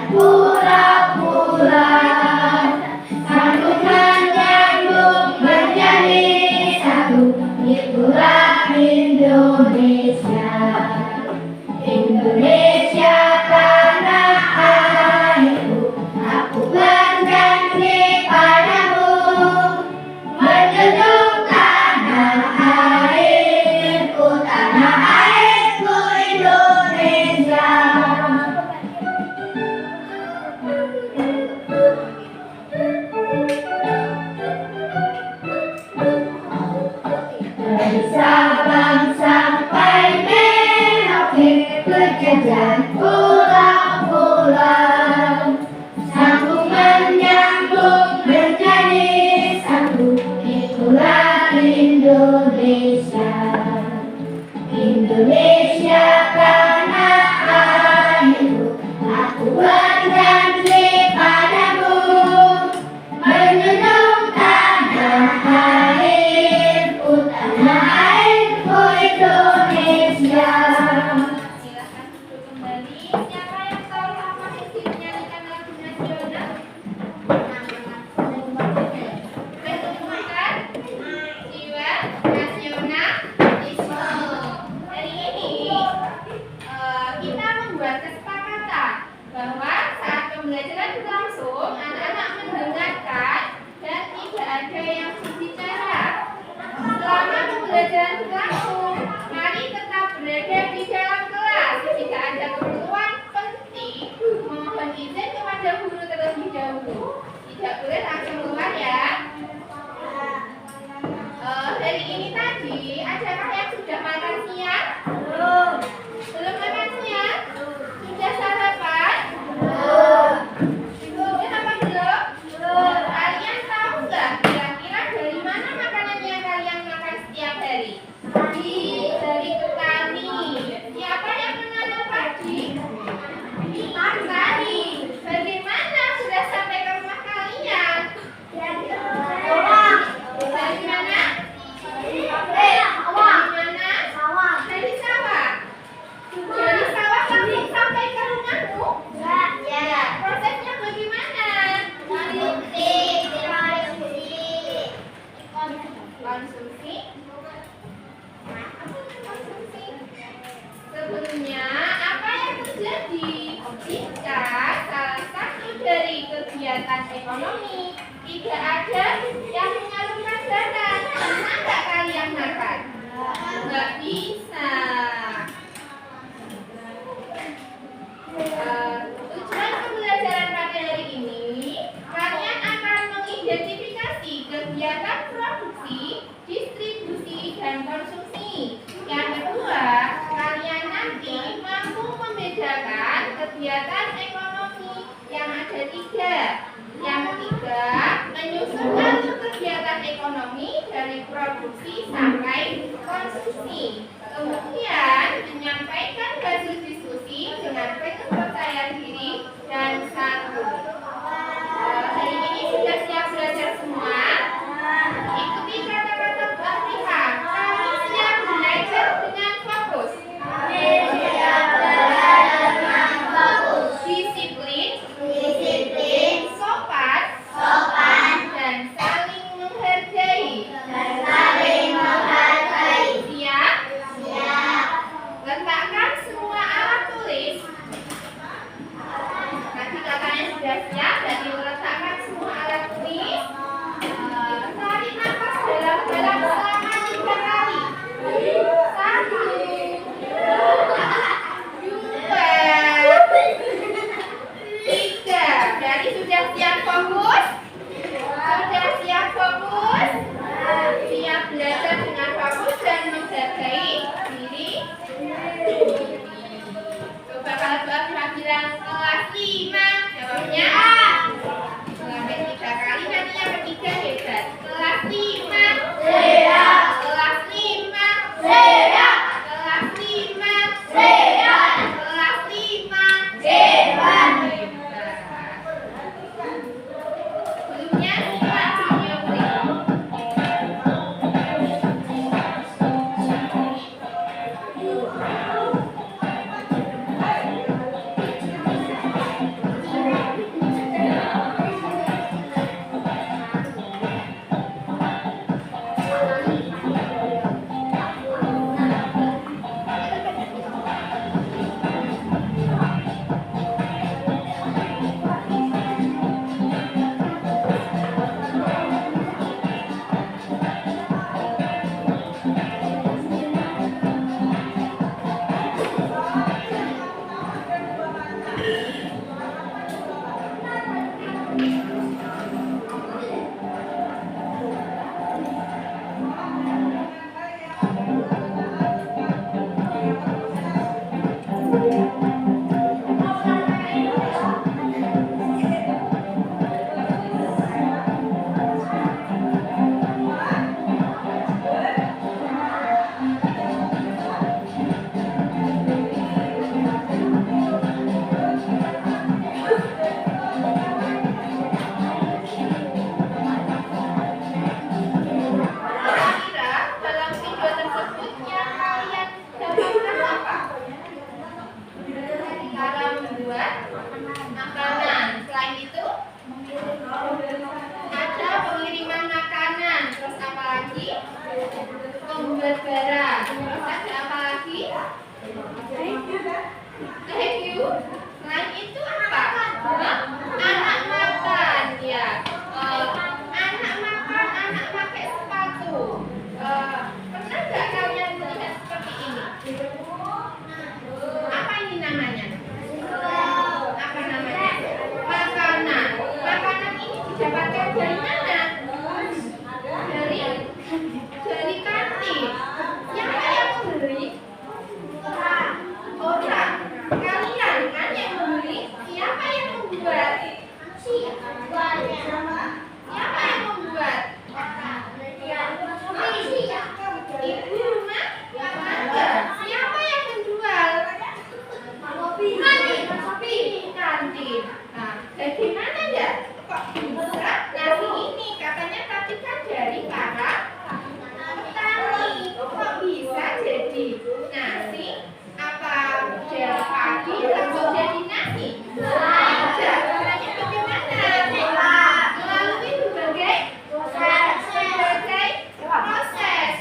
pura-pura, sanggup menyambung menjadi satu. Itulah Indonesia, Indonesia tanah airku. Aku berjanji padamu, menjunjung tanah airku, tanah airku Indonesia. Dari Sabang sampai Merauke, berjajar pulau-pulau, sambung menyambung menjadi satu. Itulah Indonesia, Indonesia tanah airku. Aku berjanji padamu, menjunjung tanah airku, tanah airku Indonesia. Silakan duduk kembali. Siapa yang tahu apa isi menyanyikan lagu nasional? Pertunjukan jiwa nasionalisme. Hari ini kita membuat kesepakatan bahwa saat pembelajaran berlangsung, anak-anak mendengarkan dan tidak ada yang berbicara. Selama pembelajaran berlangsung, mari tetap berada di dalam kelas. Jika ada keperluan penting, mohon izin kepada guru terlebih dahulu. Tidak boleh langsung keluar ya. Hari ini tadi, adakah yang sudah makan siang? Belum. Belum makan siang? Sudah sarapan? Belum. Kenapa belum? Belum. Kalian tahu nggak kira-kira dari mana makanan yang kalian makan setiap hari? Dari petani. Siapa yang menanam padi? Petani. Bagaimana sudah sampai ke rumah kalian? Dari mana? Dari mana? Dari sawah. Dari sawah langsung sampai ke rumahmu? Ya. Prosesnya bagaimana? Konsumsi. Sebelumnya, apa yang terjadi jika salah satu dari kegiatan ekonomi tidak ada yang menyalurkan dana? Bisa nggak kalian makan? Nggak bisa. Tujuan pembelajaran pada hari ini, kalian akan mengidentifikasi kegiatan produksi, distribusi, dan konsumsi. Yang kedua, kalian nanti mampu membedakan kegiatan ekonomi yang ada 3. Yang ketiga, menyusun alur kegiatan ekonomi dari produksi sampai konsumsi. Kemudian menyampaikan hasil diskusi dengan penuh percaya diri dan santun. Hari ini sudah siap belajar semua? Ikuti kata-kata Mbak Rika. Kami siap belajar dengan fokus. Disiplin, sopan, dan saling menghargai. Siap? Letakkan semua alat tulis. Nanti katanya sudah siap, jadi meletakkan semua alat tulis. Tarik nafas dalam-dalam selama 3 kali. 1, 2, 3. Jadi sudah siap fokus? Sudah siap fokus? Siap belajar dengan fokus dan menghargai diri? Coba kalau bilang kelas 5, jawabnya A. Sampai 3 kali, nanti yang ketiga hebat. Kelas 5. Siap. Kelas 5. Siap. Kelas 5. Siap. Kelas 5. Hebat. Sebelumnya simak video berikut. Kira-kira dalam video tersebut yang kalian dapatkan apa? Cara membuat makanan. Selain itu, ada pengiriman makanan. Terus apa lagi? Membuat barang. Terus ada apa lagi? Review. Selain itu apa? Anak makan. Ya. Anak makan, anak pakai sepatu. Pernah nggak kalian melihat seperti ini? Apa ini namanya? Apa namanya? Makanan. Makanan ini didapatkan dari mana? Dari kantin. Siapa yang membeli? Orang. Kalian kan yang membeli. Siapa yang membuat? Siapa yang membuat? Ibu rumah tangga. Siapa yang menjual? Kantin. Nah, bagaimana ya? Kok bisa nasi ini katanya tapi kan dari para petani. Kok bisa jadi nasi? Apa dari padi langsung jadi nasi? Tidak. Caranya bagaimana? Melalui berbagai proses.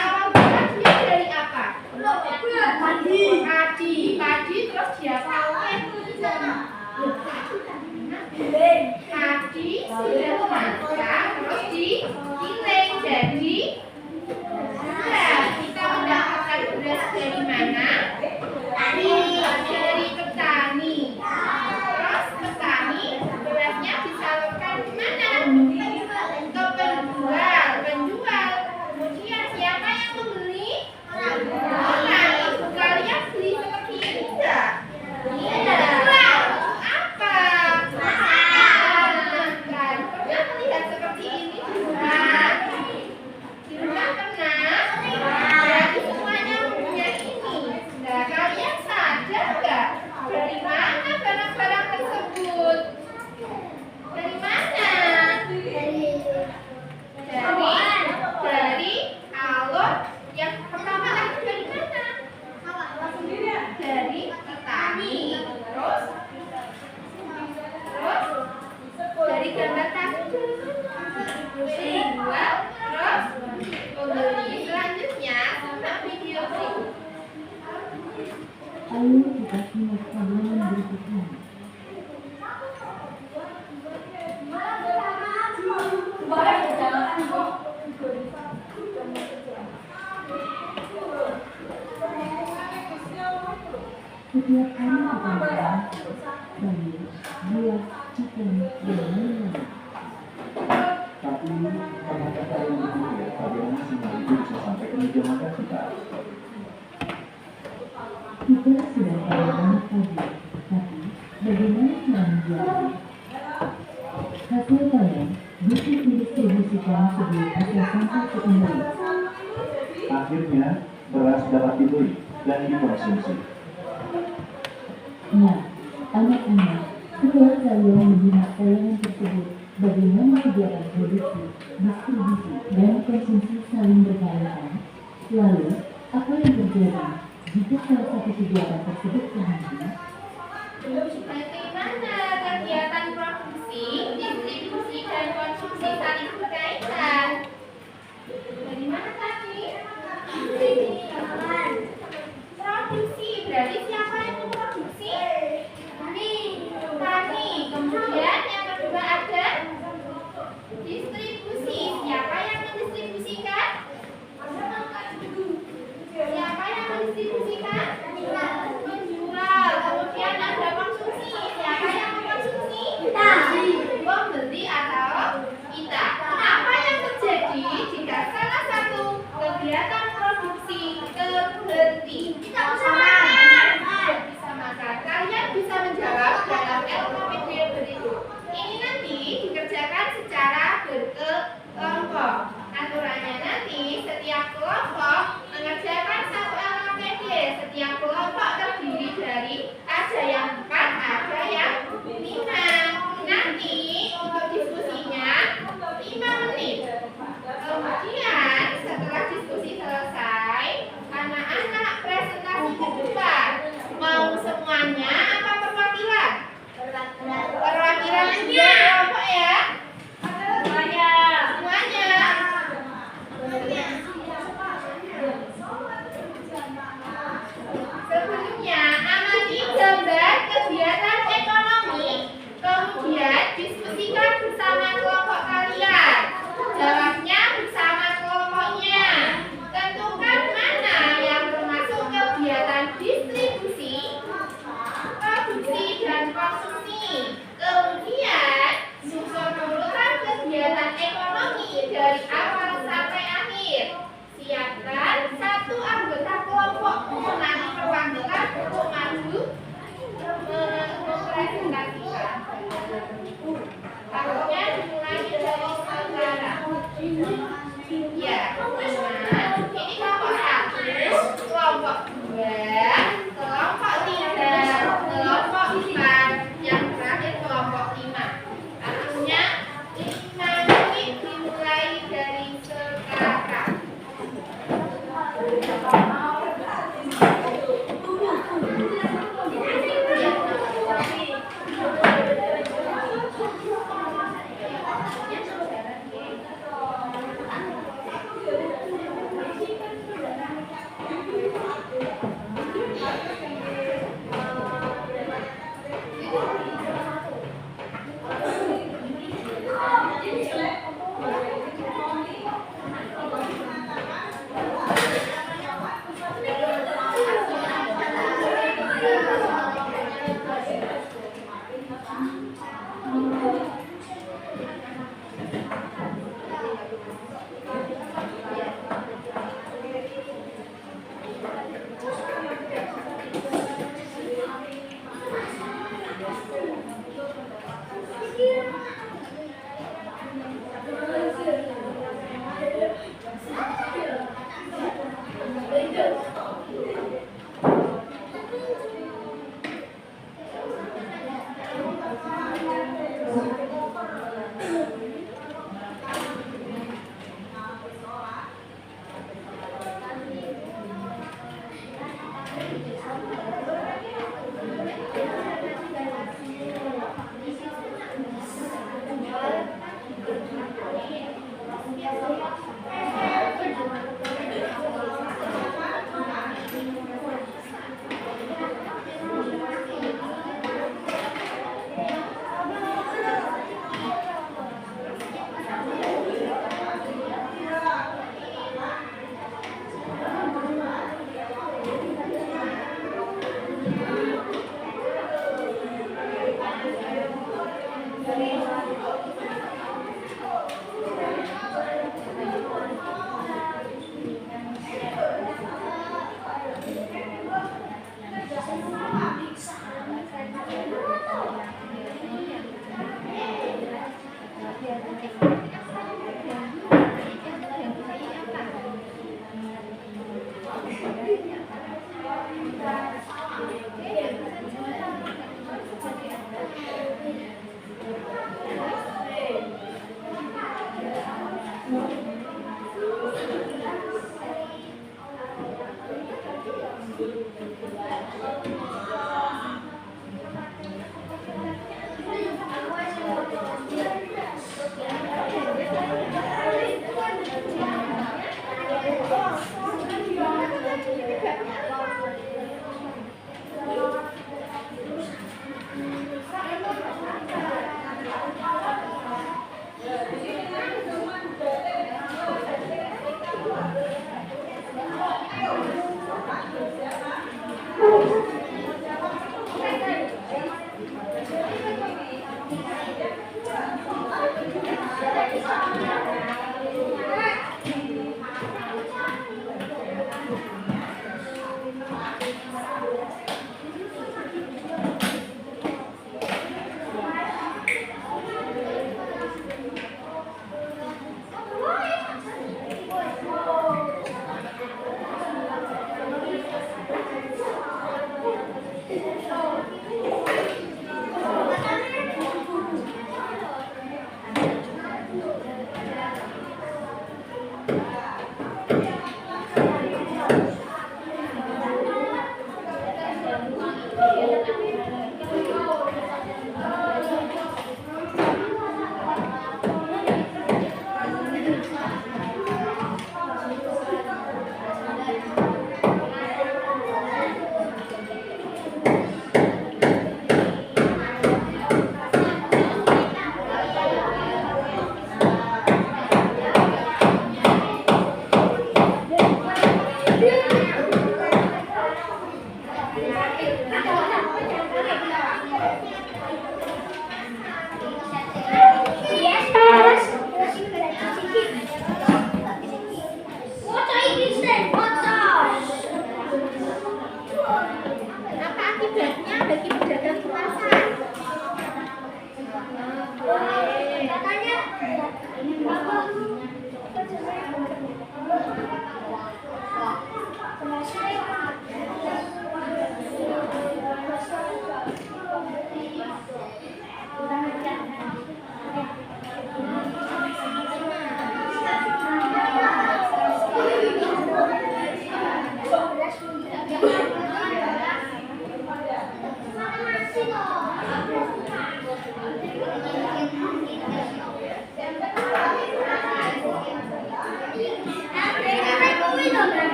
Awal buahnya dari apa? Padi terus dia pakai. Padi sudah matang terus digiling jadi beras. Kita mendapatkan beras dari mana? Dari petani. Terus petani berasnya disalurkan ke mana? Ke penjual. Kemudian siapa yang membeli? Orang. Ibu kalian beli seperti ini enggak? Iya. Apa? Makan. Pernah melihat seperti ini di rumah? Di rumah pernah? Berarti semuanya punya ini. Nah, kalian sadar nggak? Dari mana barang-barang tersebut? Dari mana? Dari alur yang pertama lagi dari mana? Dari petani. Terus dari gambar tadi dijual. Terus pembeli. Selanjutnya simak video berikut. Ayo kita simak tayangan berikutnya. Setiap kali kita makan, sayur, buah, chicken, dan lain-lain. Tapi ternyata kalian berpikir bagaimana sinyal itu bisa sampai ke meja makan kita? Kita sudah tahu banyak tadi, tapi bagaimana cara menjualnya? Hasil panen butuh didistribusikan sebelum hasil sampai ke pembeli. Akhirnya beras dapat dibeli dan dikonsumsi. Nah, anak-anak, setelah kalian menyimak tayangan tersebut, bagaimana kegiatan produksi, distribusi, dan konsumsi saling berkaitan? Lalu, apa yang terjadi jika salah satu kegiatan tersebut terhenti? Bagaimana kegiatan produksi, distribusi, dan konsumsi saling berkaitan? Dari mana tadi? Produksi, berarti siapa yang memproduksi? Petani. Kemudian yang kedua ada distribusi. Siapa yang mendistribusikan? Siapa yang mendistribusikan? Menjual. Kemudian ada konsumsi.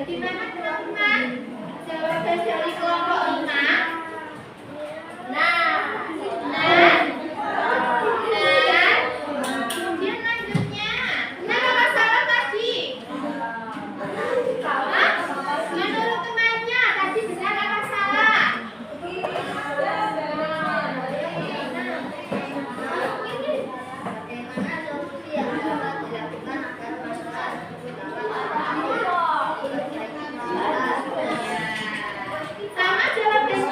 Bagaimana teman-teman? Jawaban dari kelompok 5. Nah. Kemudian lanjutnya. Kenapa masalah tadi? Menurut temannya tadi benar apa salah? Sama jawabannya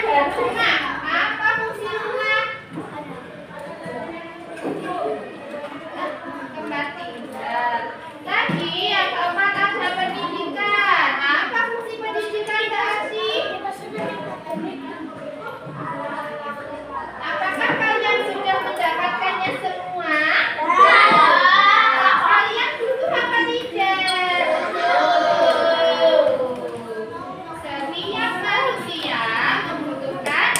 Rumah. Apa fungsi rumah? Tempat tinggal. Lagi yang keempat ada pendidikan. Apa fungsi pendidikan Mbak Arsi? Apakah kalian sudah mendapatkannya semua? Kalian butuh apa tidak? Setiap manusia membutuhkan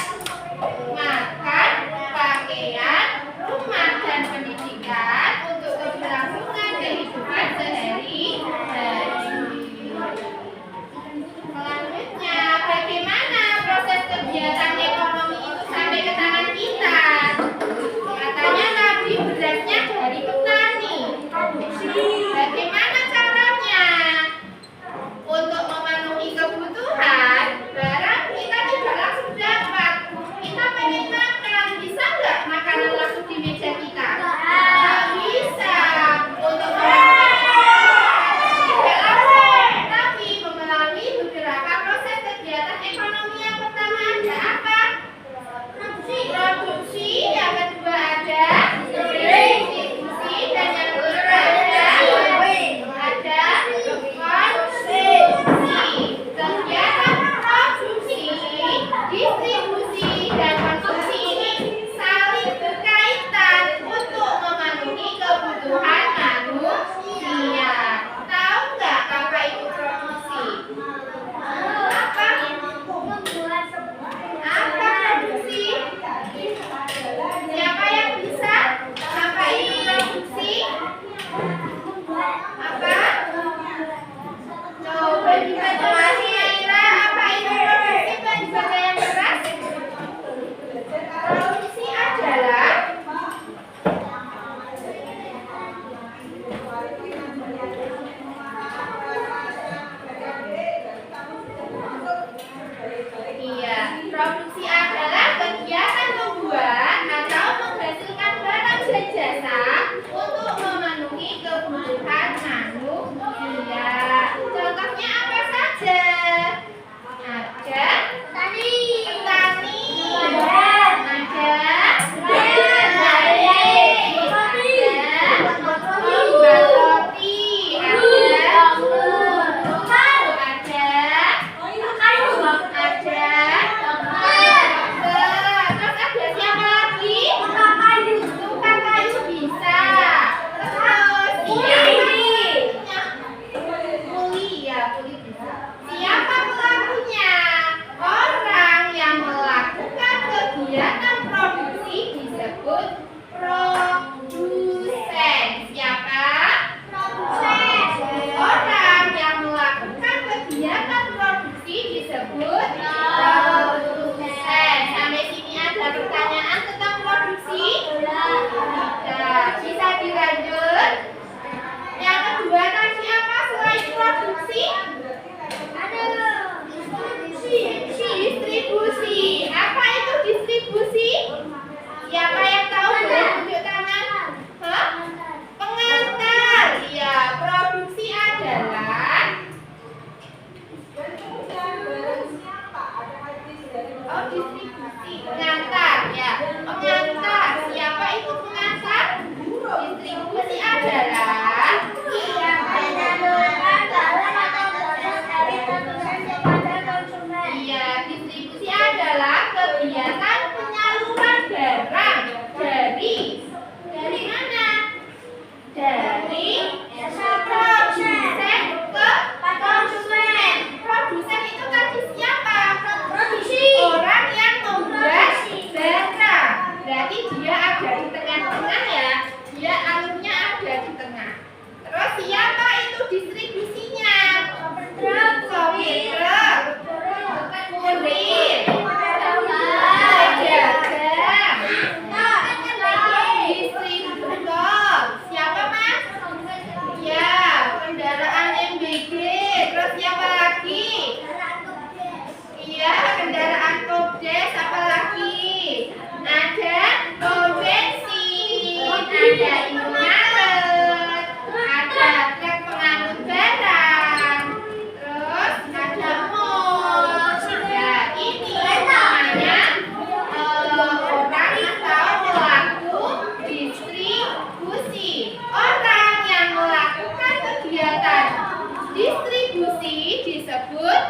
disebut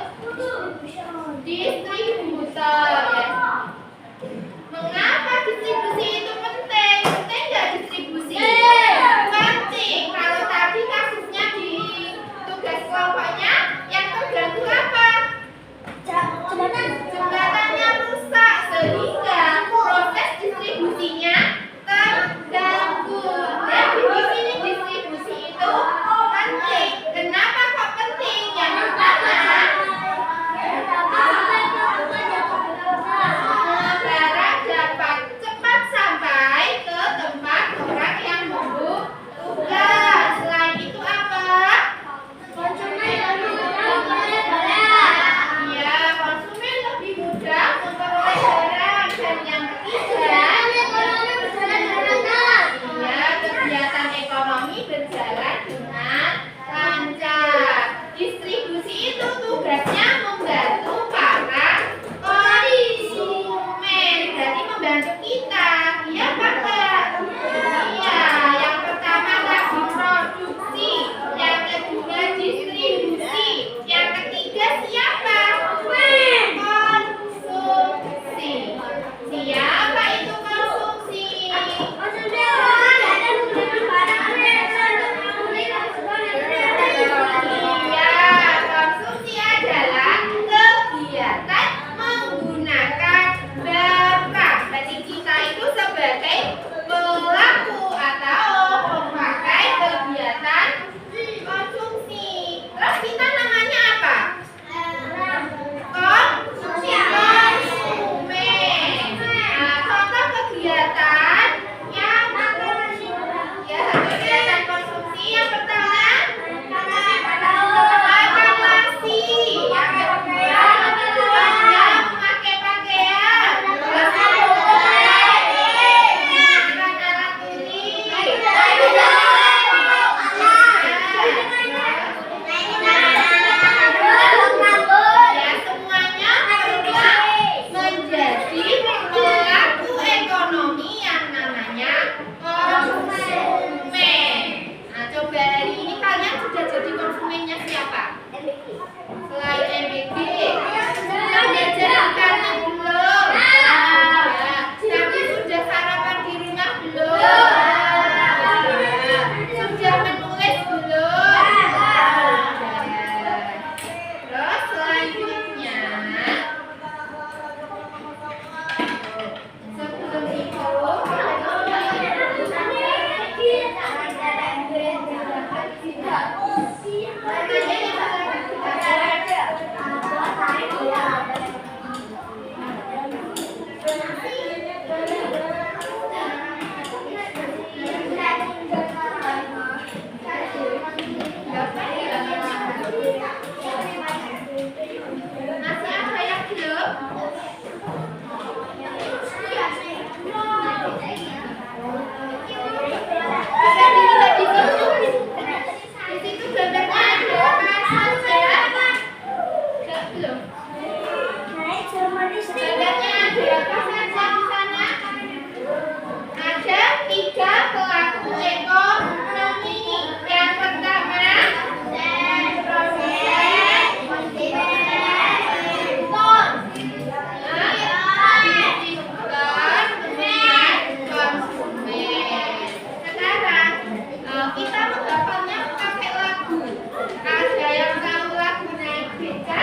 distributor ya. Mengapa distribusi itu penting? Penting nggak distribusi? Penting. Kalau tadi kasusnya di tugas kelompoknya yang terganggu apa? Jembatannya rusak sehingga proses distribusinya terganggu. Jadi di sini distribusi itu penting. Kenapa kok penting? Yang pertama, barang dapat cepat sampai ke tempat orang yang membutuhkan. Selain itu apa? Ya, konsumen lebih mudah memperoleh barang. Dan yang ketiga, ya, kegiatan ekonomi berjalan dengan lancar. Distribusi itu tugasnya membantu para konsumen. Berarti membantu kita. Iya, Pak? Iya, yang pertama lagi produksi, yang kedua distribusi, yang ketiga siapa? Konsumsi. Siapa itu konsumsi? Iya, konsumsi adalah kegiatan menggunakan barang. Berarti kita itu sebagai pelaku atau pemakai kegiatan konsumsi. Terus kita namanya apa? Konsumen. Nah, contoh kegiatan yang ya, kegiatan konsumsi yang pertama makan nasi, yang kedua belanja memakai pakaian, menggunakan alat tulis, ya semuanya berpeluang menjadi pelaku ekonomi yang namanya konsumen. Nah, coba hari ini kalian sudah jadi konsumennya siapa? Selain MBG, sudah belajar karena belum? Ya. Tapi sudah sarapan di rumah belum? Sudah menulis belum? Terus selanjutnya, sebelum itu masih ada yang belum? Bisa dilihat di situ. Di situ gambarnya ada apa saja? Belum. Gambarnya ada apa saja di sana? Ada 3 pelaku ekonomi. Yang pertama, sekarang kita menghafalnya pakai lagu. Ada yang tahu lagu naik beca?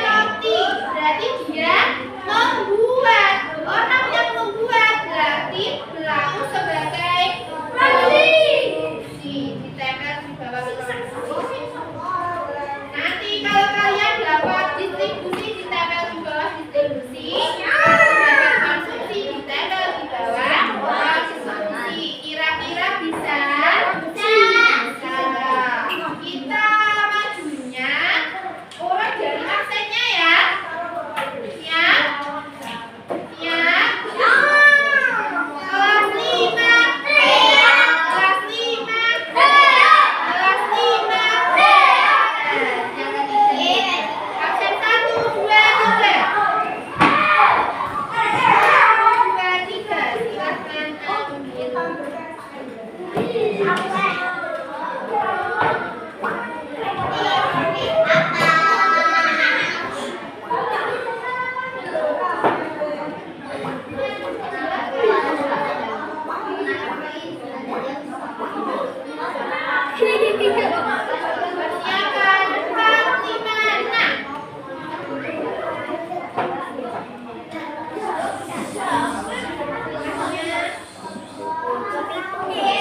Roti berarti dia membuat. Orang yang membuat berarti berlaku sebagai produksi. Ditempel di bawah produksi. Nanti kalau kalian dapat distribusi ditempel di bawah distribusi. Dapat konsumsi ditempel di bawah konsumsi. Kira-kira bisa? Bisa. Kita majunya urut dari aksennya ya. Siap? Siap? Kelas 5. Kelas 5. Kelas 5. Yang ketiga. Absen 1, 2, 3. 1, 2, 3.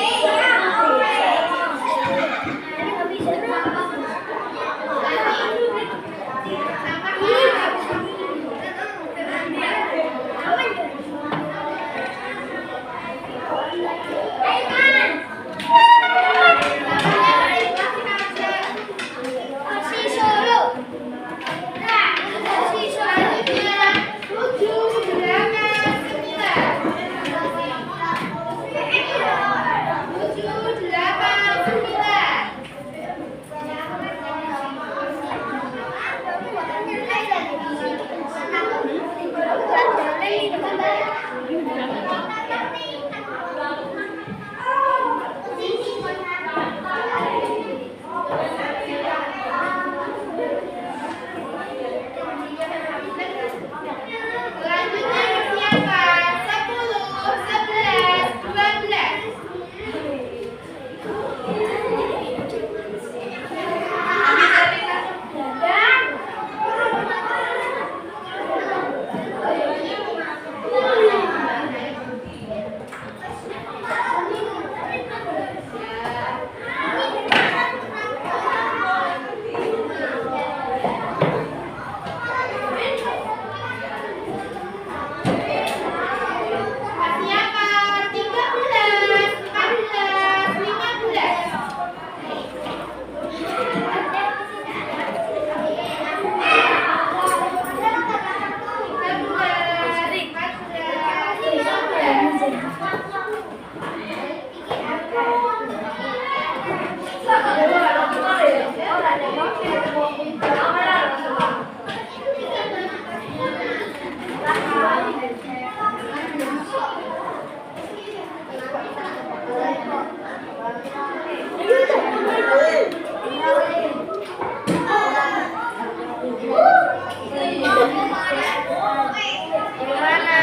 Silahkan ambil. Persiapan 4, 5, 6. Selanjutnya persiapan 10, 11, 12. Persiapan 13, 14, 15. Gimana?